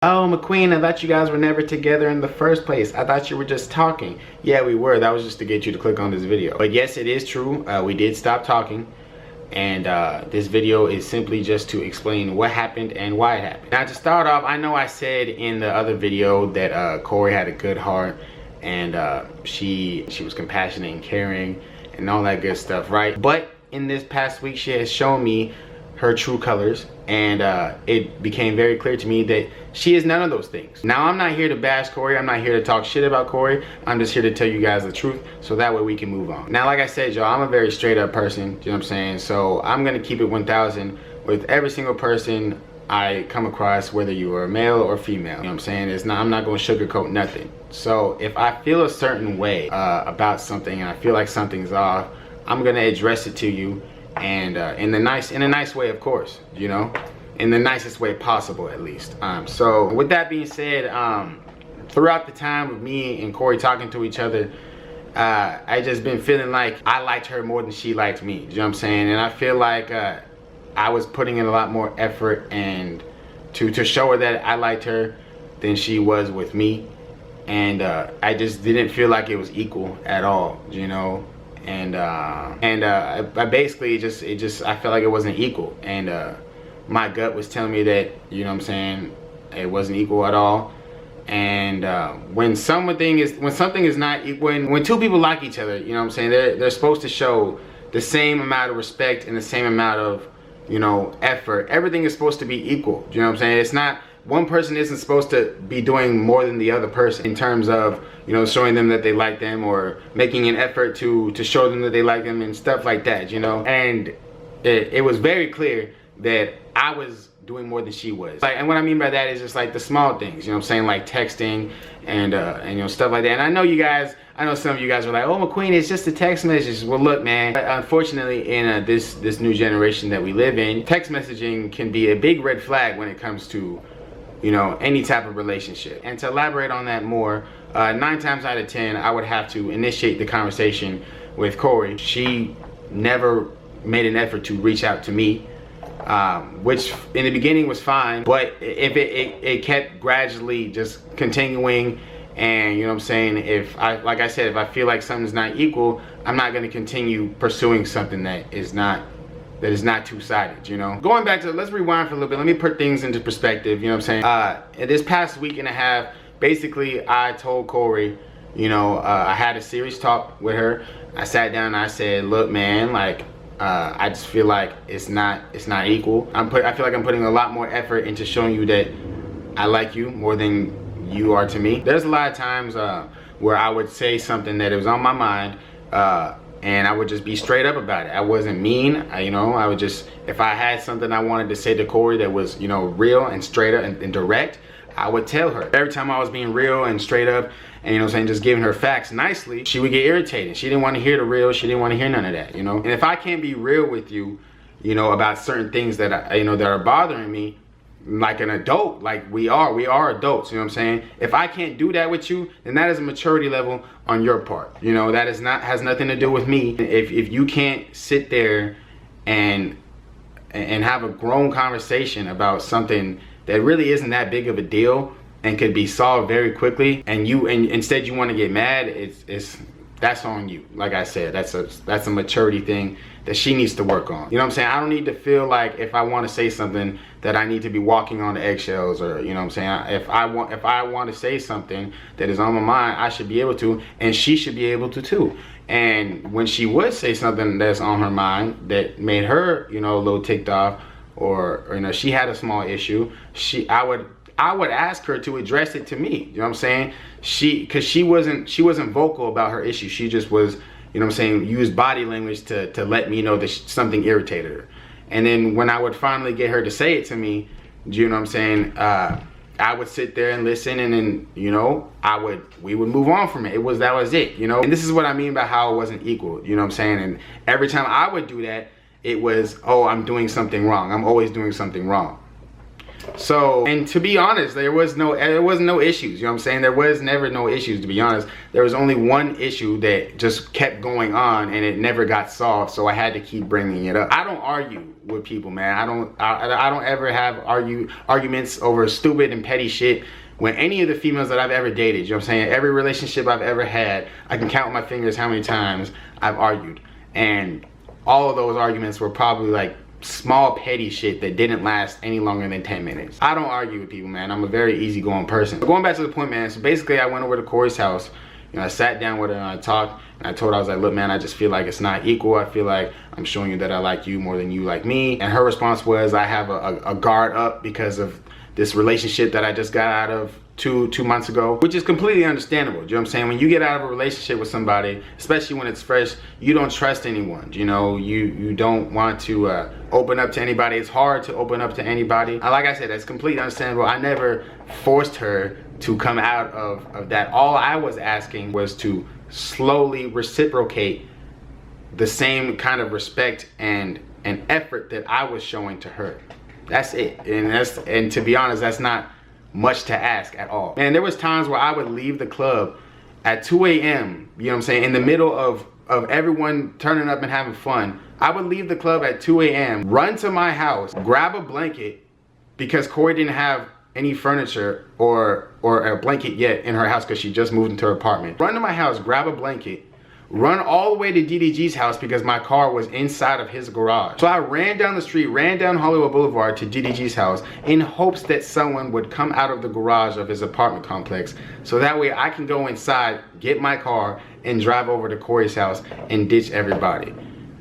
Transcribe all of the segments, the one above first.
Oh, McQueen, I thought you guys were never together in the first place. I thought you were just talking. Yeah, we were. That was just to get you to click on this video. But yes, it is true. We did stop talking. And this video is simply just to explain what happened and why it happened. Now, to start off, I know I said in the other video that CORIE had a good heart and she was compassionate and caring and all that good stuff, right? But in this past week, she has shown me her true colors, and it became very clear to me that she is none of those things. Now, I'm not here to bash CORIE. I'm not here to talk shit about CORIE. I'm just here to tell you guys the truth so that way we can move on. Now, like I said, y'all, I'm a very straight up person, you know what I'm saying? So I'm gonna keep it 1000 with every single person I come across, whether you are a male or female, you know what I'm saying? I'm not gonna sugarcoat nothing. So if I feel a certain way about something and I feel like something's off, I'm gonna address it to you, and in a nice way, of course, you know, in the nicest way possible, at least. So with that being said, throughout the time of me and CORIE talking to each other, I just been feeling like I liked her more than she liked me, you know what I'm saying? And I feel like I was putting in a lot more effort and to show her that I liked her than she was with me, and I just didn't feel like it was equal at all, you know. And I basically I felt like it wasn't equal, and my gut was telling me that, you know what I'm saying, it wasn't equal at all. And when something is not equal, when two people like each other, you know what I'm saying, they're supposed to show the same amount of respect and the same amount of, you know, effort. Everything is supposed to be equal, you know what I'm saying? It's not, one person isn't supposed to be doing more than the other person in terms of, you know, showing them that they like them or making an effort to show them that they like them and stuff like that, you know. And it was very clear that I was doing more than she was. Like, and what I mean by that is just like the small things, you know what I'm saying, like texting and you know, stuff like that. And I know some of you guys are like, oh, McQueen, it's just a text message. Well, look, man, unfortunately in this new generation that we live in, text messaging can be a big red flag when it comes to, you know, any type of relationship. And to elaborate on that more, 9 times out of 10, I would have to initiate the conversation with CORIE. She never made an effort to reach out to me, which in the beginning was fine, but if it kept gradually just continuing. And you know what I'm saying, like I said, if I feel like something's not equal, I'm not going to continue pursuing something that is not two-sided, you know. Going back to, let's rewind for a little bit. Let me put things into perspective, you know what I'm saying. In this past week and a half, basically I told CORIE, you know, I had a serious talk with her. I sat down and I said, look, man, like I just feel like it's not equal. I feel like I'm putting a lot more effort into showing you that I like you more than you are to me. There's a lot of times where I would say something that was on my mind, and I would just be straight up about it. I wasn't mean, you know. I would just, if I had something I wanted to say to CORIE that was, you know, real and straight up and direct, I would tell her. Every time I was being real and straight up and, you know what I'm saying, just giving her facts nicely, she would get irritated. She didn't want to hear the real. She didn't want to hear none of that, you know. And if I can't be real with you, you know, about certain things that you know, that are bothering me, like an adult, like we are adults, you know what I'm saying? If I can't do that with you, then that is a maturity level on your part, you know. That has nothing to do with me. If you can't sit there and have a grown conversation about something that really isn't that big of a deal and could be solved very quickly, and instead you want to get mad, that's on you. Like I said, that's a maturity thing that she needs to work on. You know what I'm saying? I don't need to feel like if I want to say something that I need to be walking on the eggshells, or, you know what I'm saying? If I want to say something that is on my mind, I should be able to, and she should be able to too. And when she would say something that's on her mind that made her, you know, a little ticked off, or you know, she had a small issue, I would ask her to address it to me. You know what I'm saying? Because she wasn't vocal about her issue. She just was, you know what I'm saying, used body language to let me know that something irritated her. And then when I would finally get her to say it to me, you know what I'm saying, I would sit there and listen, and then, you know, we would move on from it. That was it, you know. And this is what I mean by how it wasn't equal, you know what I'm saying? And every time I would do that, it was, oh, I'm doing something wrong. I'm always doing something wrong. So, and to be honest, there was no issues, you know what I'm saying? There was never no issues, to be honest. There was only one issue that just kept going on and it never got solved, so I had to keep bringing it up. I don't argue with people, man. I don't ever have arguments over stupid and petty shit. When any of the females that I've ever dated, you know what I'm saying? Every relationship I've ever had, I can count on my fingers how many times I've argued. And all of those arguments were probably like small petty shit that didn't last any longer than 10 minutes. I don't argue with people, man. I'm a very easygoing person. But going back to the point, man, so basically I went over to CORIE's house. You know, I sat down with her and I talked, and I told her, I was like, look, man, I just feel like it's not equal. I feel like I'm showing you that I like you more than you like me. And her response was, I have a guard up because of this relationship that I just got out of two months ago, which is completely understandable. You know what I'm saying? When you get out of a relationship with somebody, especially when it's fresh, you don't trust anyone. You know, you don't want to open up to anybody. It's hard to open up to anybody. Like I said, that's completely understandable. I never forced her to come out of that. All I was asking was to slowly reciprocate the same kind of respect and effort that I was showing to her. That's it. And to be honest, that's not much to ask at all. And there was times where I would leave the club at 2 a.m., you know what I'm saying, in the middle of everyone turning up and having fun. I would leave the club at 2 a.m., run to my house, grab a blanket, because CORIE didn't have any furniture or a blanket yet in her house because she just moved into her apartment. Run to my house, grab a blanket, run all the way to DDG's house because my car was inside of his garage. So I ran down the street, ran down Hollywood Boulevard to DDG's house in hopes that someone would come out of the garage of his apartment complex. So that way I can go inside, get my car, and drive over to CORIE's house and ditch everybody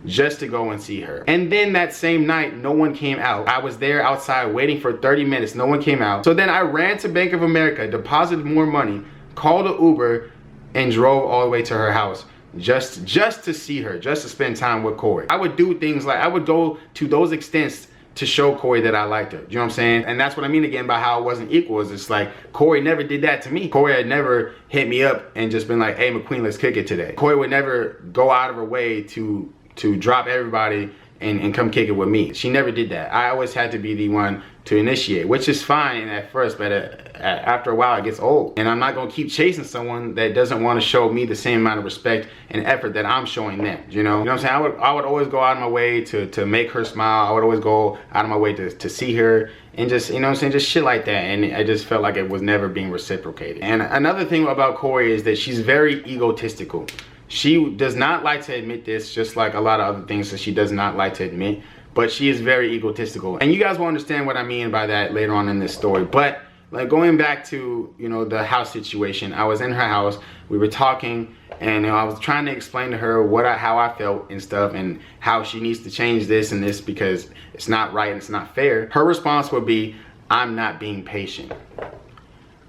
just to go and see her. And then that same night, no one came out. I was there outside waiting for 30 minutes, no one came out. So then I ran to Bank of America, deposited more money, called an Uber, and drove all the way to her house. Just to see her, just to spend time with CORIE. I would do things like, I would go to those extents to show CORIE that I liked her. You know what I'm saying? And that's what I mean again by how it wasn't equal. Is it's like CORIE never did that to me. CORIE had never hit me up and just been like, hey McQueen, let's kick it today. CORIE would never go out of her way to drop everybody and come kick it with me. She never did that. I always had to be the one to initiate, which is fine at first, but after a while it gets old. And I'm not gonna keep chasing someone that doesn't want to show me the same amount of respect and effort that I'm showing them, you know? You know what I'm saying? I would always go out of my way to make her smile. I would always go out of my way to see her and just, you know what I'm saying, just shit like that. And I just felt like it was never being reciprocated. And another thing about CORIE is that she's very egotistical. She does not like to admit this, just like a lot of other things that she does not like to admit, but she is very egotistical. And you guys will understand what I mean by that later on in this story. But like going back to, you know, the house situation, I was in her house, we were talking, and you know, I was trying to explain to her how I felt and stuff, and how she needs to change this and this because it's not right and it's not fair. Her response would be, I'm not being patient.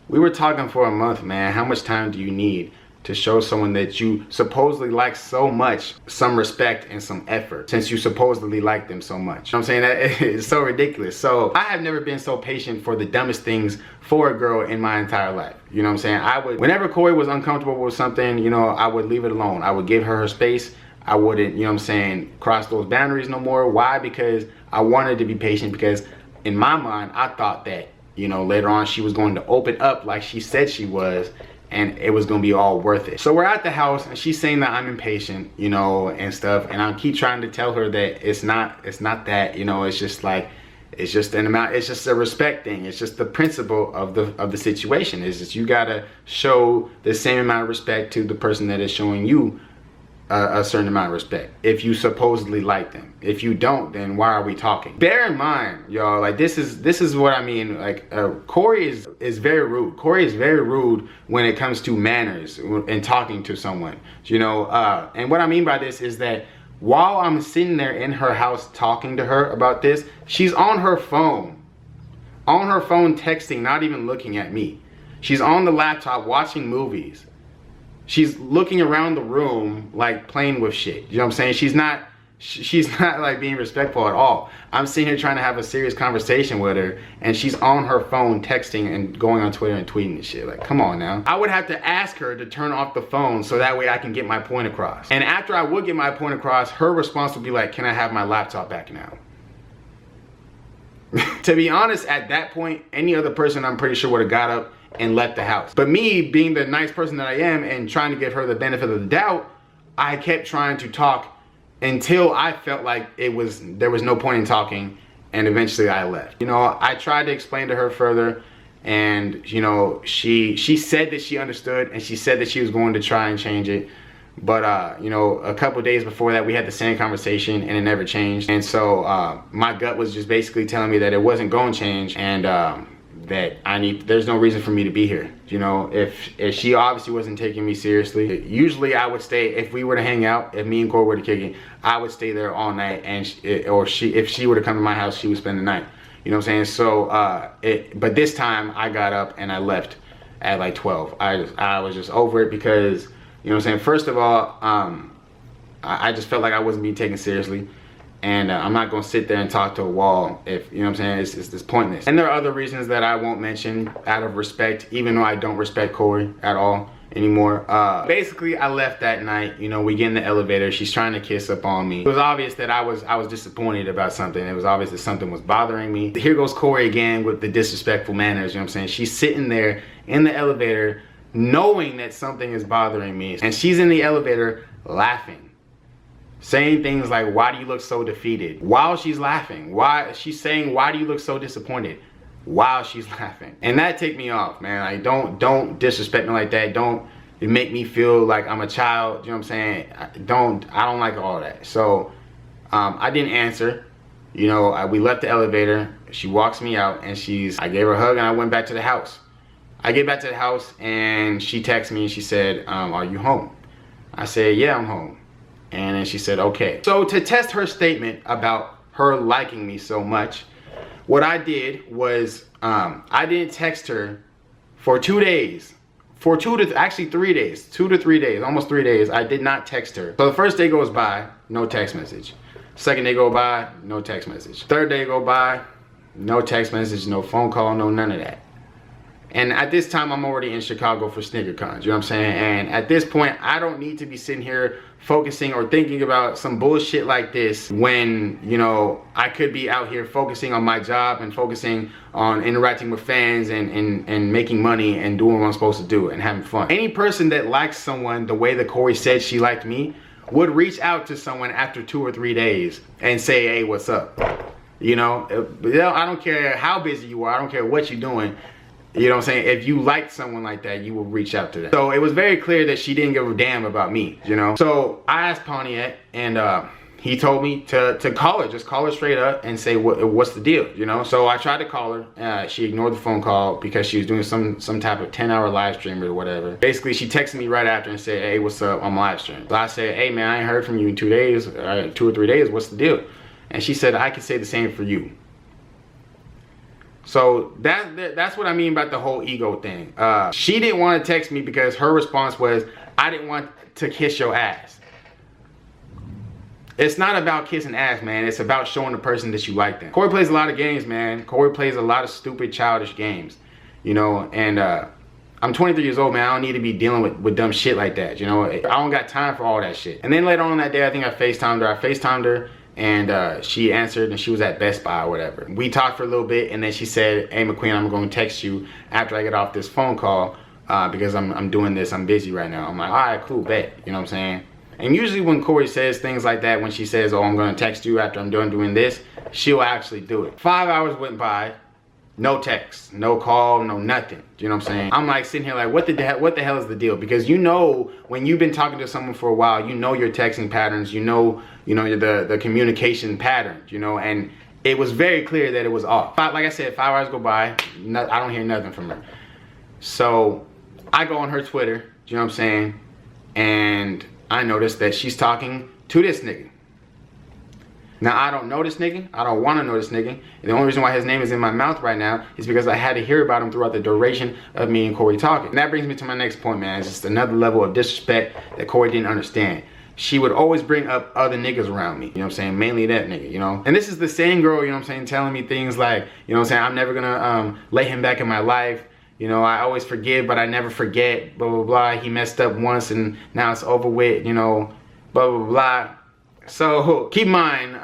We were talking for a month, man. How much time do you need to show someone that you supposedly like so much some respect and some effort, since you supposedly like them so much? You know what I'm saying? That is so ridiculous. So I have never been so patient for the dumbest things for a girl in my entire life. You know what I'm saying? Whenever CORIE was uncomfortable with something, you know, I would leave it alone. I would give her space. I wouldn't, you know what I'm saying, cross those boundaries no more. Why? Because I wanted to be patient, because in my mind, I thought that, you know, later on she was going to open up like she said she was, and it was gonna be all worth it. So we're at the house and she's saying that I'm impatient, you know, and stuff, and I keep trying to tell her that it's not that, you know, it's just like, it's just an amount, it's just a respect thing. It's just the principle of the situation. Is that you gotta show the same amount of respect to the person that is showing you a certain amount of respect, if you supposedly like them. If you don't, then why are we talking? Bear in mind, y'all, like this is what I mean. Like CORIE is very rude. CORIE is very rude when it comes to manners and talking to someone, you know. And what I mean by this is that while I'm sitting there in her house talking to her about this, she's on her phone texting, not even looking at me. She's on the laptop watching movies. She's looking around the room like playing with shit. You know what I'm saying? She's not like being respectful at all. I'm sitting here trying to have a serious conversation with her, and she's on her phone texting and going on Twitter and tweeting and shit. Like, come on now. I would have to ask her to turn off the phone so that way I can get my point across. And after I would get my point across, her response would be like, can I have my laptop back now? To be honest, at that point, any other person I'm pretty sure would have got up and left the house. But me being the nice person that I am and trying to give her the benefit of the doubt, I kept trying to talk until I felt like there was no point in talking, and eventually I left. You know, I tried to explain to her further, and you know, she said that she understood, and she said that she was going to try and change it. But you know, a couple days before that, we had the same conversation and it never changed. And so my gut was just basically telling me that it wasn't going to change, and that there's no reason for me to be here. You know, if she obviously wasn't taking me seriously, usually I would stay. If we were to hang out, if me and Corey were to kick it, I would stay there all night, and if she were to come to my house, she would spend the night. You know what I'm saying? So but this time I got up and I left at like 12. I was just over it because, you know what I'm saying, first of all, I just felt like I wasn't being taken seriously. And I'm not going to sit there and talk to a wall if, you know what I'm saying, it's pointless. And there are other reasons that I won't mention out of respect, even though I don't respect Corey at all anymore. Basically, I left that night. You know, we get in the elevator. She's trying to kiss up on me. It was obvious that I was disappointed about something. It was obvious that something was bothering me. Here goes Corey again with the disrespectful manners, you know what I'm saying? She's sitting there in the elevator knowing that something is bothering me. And she's in the elevator laughing. Saying things like, why do you look so defeated? While she's laughing. She's saying, why do you look so disappointed? While she's laughing. And that ticked me off, man. Like, don't disrespect me like that. Don't make me feel like I'm a child. You know what I'm saying? I don't like all that. So I didn't answer. You know, we left the elevator. She walks me out, and I gave her a hug, and I went back to the house. I get back to the house, and she texts me and she said, are you home? I said, yeah, I'm home. And then she said, okay. So to test her statement about her liking me so much, what I did was I didn't text her for 2 days. Actually 3 days. 2 to 3 days, almost 3 days. I did not text her. So the first day goes by, no text message. Second day go by, no text message. Third day go by, no text message, no phone call, no none of that. And at this time, I'm already in Chicago for SneakerCon, you know what I'm saying? And at this point, I don't need to be sitting here focusing or thinking about some bullshit like this when, you know, I could be out here focusing on my job and focusing on interacting with fans and making money and doing what I'm supposed to do and having fun. Any person that likes someone the way that Corey said she liked me would reach out to someone after 2 or 3 days and say, hey, what's up? You know, I don't care how busy you are. I don't care what you're doing. You know what I'm saying? If you liked someone like that, you will reach out to them. So it was very clear that she didn't give a damn about me, you know? So I asked Pontiac, and he told me to call her. Just call her straight up and say, what's the deal, you know? So I tried to call her. She ignored the phone call because she was doing some type of 10-hour live stream or whatever. Basically, she texted me right after and said, hey, what's up? I'm live streaming. So I said, hey, man, I ain't heard from you in 2 days, 2 or 3 days. What's the deal? And she said, I can say the same for you. So that's what I mean about the whole ego thing. She didn't want to text me because her response was, I didn't want to kiss your ass. It's not about kissing ass, man. It's about showing the person that you like them. Corey plays a lot of games, man. Corey plays a lot of stupid, childish games. You know, and I'm 23 years old, man. I don't need to be dealing with dumb shit like that, you know? I don't got time for all that shit. And then later on that day, I think I FaceTimed her. And she answered, and she was at Best Buy or whatever. We talked for a little bit, and then she said, hey, McQueen, I'm going to text you after I get off this phone call because I'm doing this. I'm busy right now. I'm like, all right, cool, bet. You know what I'm saying? And usually when Corey says things like that, when she says, oh, I'm going to text you after I'm done doing this, she'll actually do it. 5 hours went by. No text, no call, no nothing. Do you know what I'm saying? I'm like sitting here like, what the hell is the deal? Because you know, when you've been talking to someone for a while, you know your texting patterns, you know the communication patterns, you know, and it was very clear that it was off. Like I said, 5 hours go by, I don't hear nothing from her. So I go on her Twitter, do you know what I'm saying? And I noticed that she's talking to this nigga. Now, I don't know this nigga. I don't want to know this nigga. And the only reason why his name is in my mouth right now is because I had to hear about him throughout the duration of me and Corey talking. And that brings me to my next point, man. It's just another level of disrespect that Corey didn't understand. She would always bring up other niggas around me. You know what I'm saying? Mainly that nigga, you know? And this is the same girl, you know what I'm saying, telling me things like, you know what I'm saying, I'm never gonna let him back in my life. You know, I always forgive, but I never forget, blah, blah, blah. He messed up once and now it's over with, you know, blah, blah, blah. So keep in mind,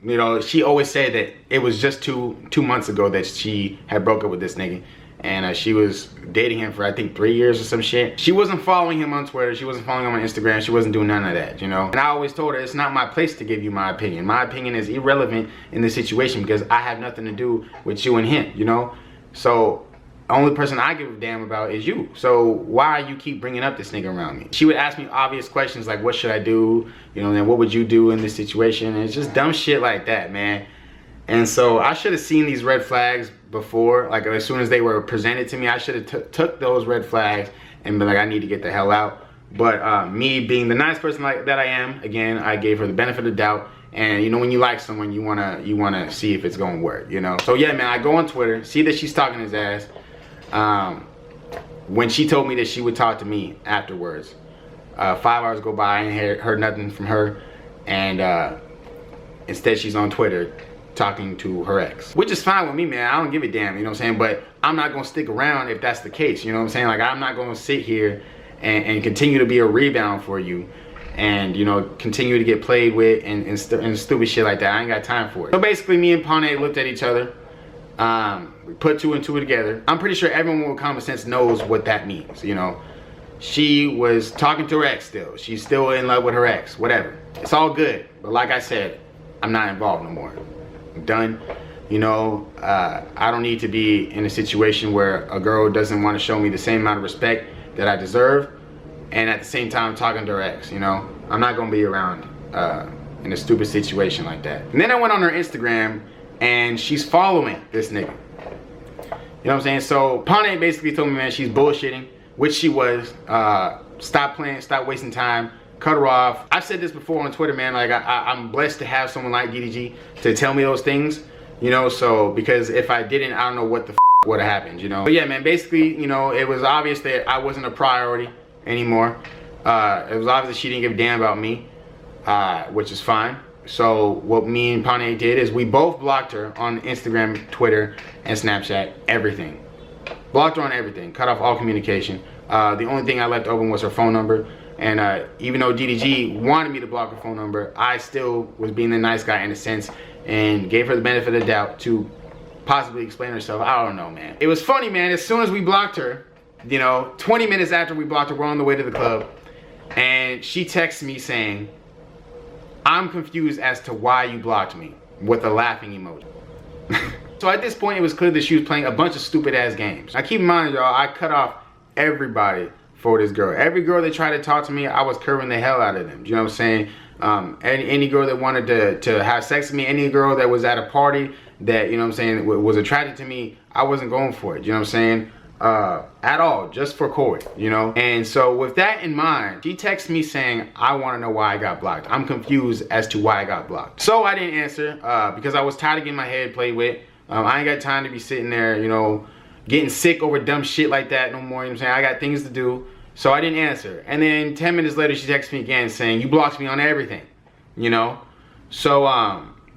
You know, she always said that it was just two months ago that she had broke up with this nigga. And she was dating him for, I think, 3 years or some shit. She wasn't following him on Twitter. She wasn't following him on Instagram. She wasn't doing none of that, you know? And I always told her, it's not my place to give you my opinion. My opinion is irrelevant in this situation because I have nothing to do with you and him, you know? So, the only person I give a damn about is you. So, why you keep bringing up this nigga around me? She would ask me obvious questions like, what should I do? You know, then what would you do in this situation? And it's just dumb shit like that, man. And so I should have seen these red flags before, like as soon as they were presented to me. I should have took those red flags and been like, I need to get the hell out. But me being the nice person like that I am, again, I gave her the benefit of the doubt. And you know, when you like someone, you wanna see if it's gonna work, you know. So yeah, man, I go on Twitter, see that she's talking his ass. When she told me that she would talk to me afterwards, 5 hours go by, I ain't heard nothing from her, and instead she's on Twitter talking to her ex, which is fine with me, man. I don't give a damn, you know what I'm saying? But I'm not gonna stick around if that's the case, you know what I'm saying? Like, I'm not gonna sit here and continue to be a rebound for you and, you know, continue to get played with and stupid shit like that. I ain't got time for it. So basically, me and Pawnee looked at each other, we put two and two together. I'm pretty sure everyone with common sense knows what that means, you know? She was talking to her ex still. She's still in love with her ex, whatever. It's all good, but like I said, I'm not involved no more. I'm done. You know, I don't need to be in a situation where a girl doesn't want to show me the same amount of respect that I deserve, and at the same time talking to her ex, you know? I'm not gonna be around in a stupid situation like that. And then I went on her Instagram, and she's following this nigga. You know what I'm saying? So Pawnee basically told me, man, she's bullshitting, which she was. Stop playing, stop wasting time. Cut her off. I've said this before on Twitter, man. Like, I'm blessed to have someone like DDG to tell me those things, you know. So because if I didn't, I don't know what the would have happened, you know. But yeah, man, basically, you know, it was obvious that I wasn't a priority anymore. It was obvious that she didn't give a damn about me, which is fine. So what me and Pawnee did is we both blocked her on Instagram, Twitter, and Snapchat, everything. Blocked her on everything. Cut off all communication. The only thing I left open was her phone number. And even though DDG wanted me to block her phone number, I still was being the nice guy in a sense and gave her the benefit of the doubt to possibly explain herself. I don't know, man. It was funny, man. As soon as we blocked her, you know, 20 minutes after we blocked her, we're on the way to the club. And she texts me saying, I'm confused as to why you blocked me, with a laughing emoji. So at this point, it was clear that she was playing a bunch of stupid ass games. Now keep in mind, y'all, I cut off everybody for this girl. Every girl that tried to talk to me, I was curving the hell out of them. You know what I'm saying? Any girl that wanted to have sex with me, any girl that was at a party that, you know what I'm saying, was attracted to me, I wasn't going for it. You know what I'm saying? At all, just for CORIE, you know? And so with that in mind, she texted me saying, I want to know why I got blocked. I'm confused as to why I got blocked. So I didn't answer because I was tired of getting my head played with. I ain't got time to be sitting there, you know, getting sick over dumb shit like that no more. You know what I'm saying? I got things to do. So I didn't answer. And then 10 minutes later, she texted me again saying, you blocked me on everything, you know? So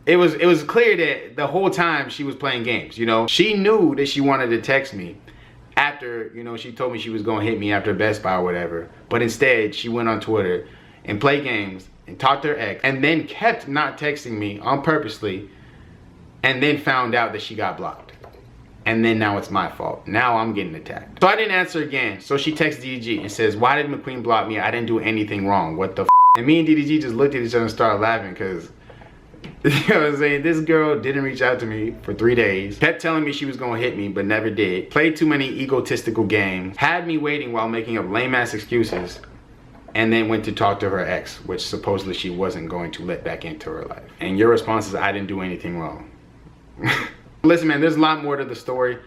it was clear that the whole time she was playing games, you know? She knew that she wanted to text me after, you know, she told me she was going to hit me after Best Buy or whatever. But instead, she went on Twitter and played games and talked to her ex and then kept not texting me on purposely and then found out that she got blocked. And then now it's my fault. Now I'm getting attacked. So I didn't answer again. So she texts DDG and says, why did McQueen block me? I didn't do anything wrong. What the f? And me and DDG just looked at each other and started laughing because, you know what I'm saying? This girl didn't reach out to me for 3 days. Kept telling me she was gonna hit me, but never did. Played too many egotistical games. Had me waiting while making up lame ass excuses. And then went to talk to her ex, which supposedly she wasn't going to let back into her life. And your response is, I didn't do anything wrong. Listen, man, there's a lot more to the story.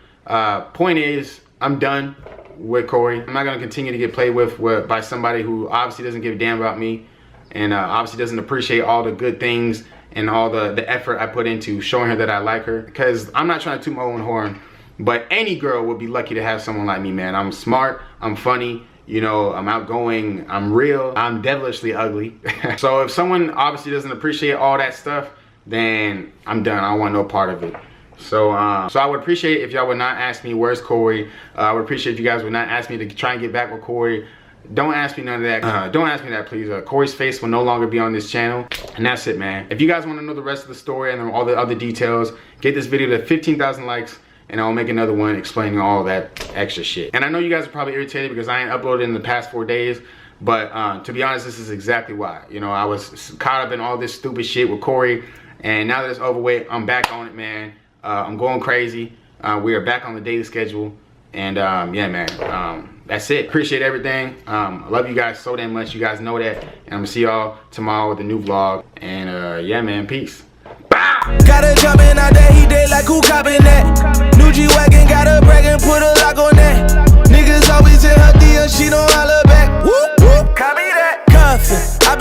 Point is, I'm done with CORIE. I'm not gonna continue to get played with by somebody who obviously doesn't give a damn about me and obviously doesn't appreciate all the good things and all the effort I put into showing her that I like her. Because I'm not trying to toot my own horn, but any girl would be lucky to have someone like me, man. I'm smart, I'm funny, you know, I'm outgoing, I'm real, I'm devilishly ugly. So if someone obviously doesn't appreciate all that stuff, then I'm done. I don't want no part of it. So I would appreciate if y'all would not ask me where's CORIE. I would appreciate if you guys would not ask me to try and get back with CORIE. Don't ask me none of that. Don't ask me that, please. Corey's face will no longer be on this channel. And that's it, man. If you guys want to know the rest of the story and all the other details, get this video to 15,000 likes, and I'll make another one explaining all that extra shit. And I know you guys are probably irritated because I ain't uploaded in the past 4 days, but to be honest, this is exactly why. You know, I was caught up in all this stupid shit with Corey, and now that it's over with, I'm back on it, man. I'm going crazy. We are back on the daily schedule, and yeah, man. That's it. Appreciate everything. I love you guys so damn much. You guys know that. And I'm gonna see y'all tomorrow with a new vlog. And yeah, man, peace. Bow! Gotta jump in out there, he dead like who copping that? New G-Wagon, gotta brag and put a lock on